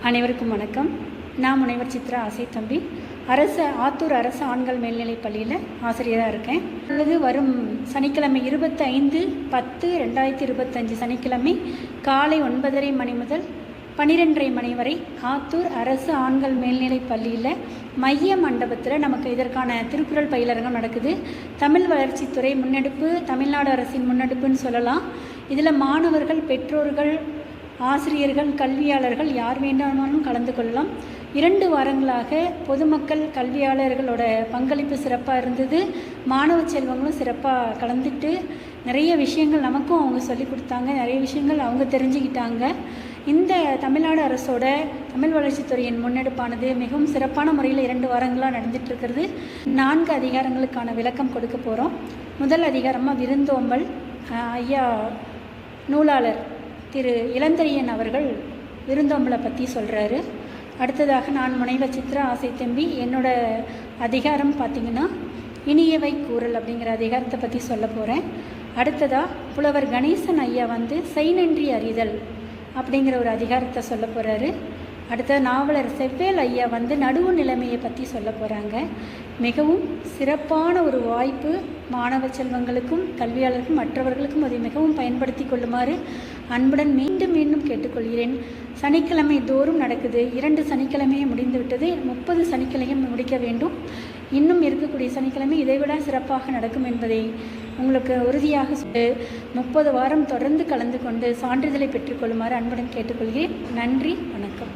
அனைவருக்கும் வணக்கம். நான் முனைவர் சித்ரா ஆசைத்தம்பி. ஆத்தூர் அரசு ஆண்கள் மேல்நிலைப் பள்ளியில் ஆசிரியராக இருக்கேன். அல்லது வரும் சனிக்கிழமை 25/10/2025 சனிக்கிழமை காலை 9:30 மணி முதல் 12:30 மணி வரை ஆத்தூர் அரசு ஆண்கள் மேல்நிலைப் பள்ளியில் மைய மண்டபத்தில் நமக்கு இதற்கான திருக்குறள் பயிலரங்கம் நடக்குது. தமிழ் வளர்ச்சித்துறை முன்னெடுப்பு, தமிழ்நாடு அரசின் முன்னெடுப்புன்னு சொல்லலாம். இதில் மாணவர்கள், பெற்றோர்கள், ஆசிரியர்கள், கல்வியாளர்கள் யார் வேண்டாமாலும் கலந்து கொள்ளலாம். 2 வாரங்களாக பொதுமக்கள், கல்வியாளர்களோட பங்களிப்பு சிறப்பாக இருந்தது. மாணவ செல்வங்களும் சிறப்பாக கலந்துட்டு நிறைய விஷயங்கள் நமக்கும் அவங்க சொல்லிக் கொடுத்தாங்க. நிறைய விஷயங்கள் அவங்க தெரிஞ்சுக்கிட்டாங்க. இந்த தமிழ்நாடு அரசோட தமிழ் வளர்ச்சித்துறையின் முன்னெடுப்பானது மிகவும் சிறப்பான முறையில் 2 வாரங்களாக நடந்துகிட்ருக்கிறது. 4 அதிகாரங்களுக்கான விளக்கம் கொடுக்க போகிறோம். முதல் அதிகாரமாக விருந்தோம்பல். ஐயா நூலாளர் திரு இளந்தரியன் அவர்கள் விருந்தோம்பலை பற்றி சொல்கிறாரு. அடுத்ததாக நான் முனைவர் சித்ரா ஆசைத்தம்பி. என்னோட அதிகாரம் பார்த்திங்கன்னா இனியவை கூறல் அப்படிங்கிற அதிகாரத்தை பற்றி சொல்ல போகிறேன். அடுத்ததாக புலவர் கணேசன் ஐயா செய்நன்றி அறிதல் அப்படிங்கிற ஒரு அதிகாரத்தை சொல்ல போகிறாரு. அடுத்த நாவலர் செவ்வேல் ஐயா நடுவு நிலைமையை பற்றி சொல்ல போகிறாங்க. மிகவும் சிறப்பான ஒரு வாய்ப்பு. மாணவ செல்வங்களுக்கும், கல்வியாளருக்கும், மற்றவர்களுக்கும் அதை மிகவும் பயன்படுத்தி கொள்ளுமாறு அன்புடன் மீண்டும் மீண்டும் கேட்டுக்கொள்கிறேன். சனிக்கிழமை தோறும் நடக்குது. 2 சனிக்கிழமையே முடிந்துவிட்டது. 30 சனிக்கிழமையும் முடிக்க வேண்டும். இன்னும் இருக்கக்கூடிய சனிக்கிழமை இதைவிட சிறப்பாக நடக்கும் என்பதை உங்களுக்கு உறுதியாக 30 வாரம் தொடர்ந்து கலந்து கொண்டு சான்றிதழை பெற்றுக்கொள்ளுமாறு அன்புடன் கேட்டுக்கொள்கிறேன். நன்றி, வணக்கம்.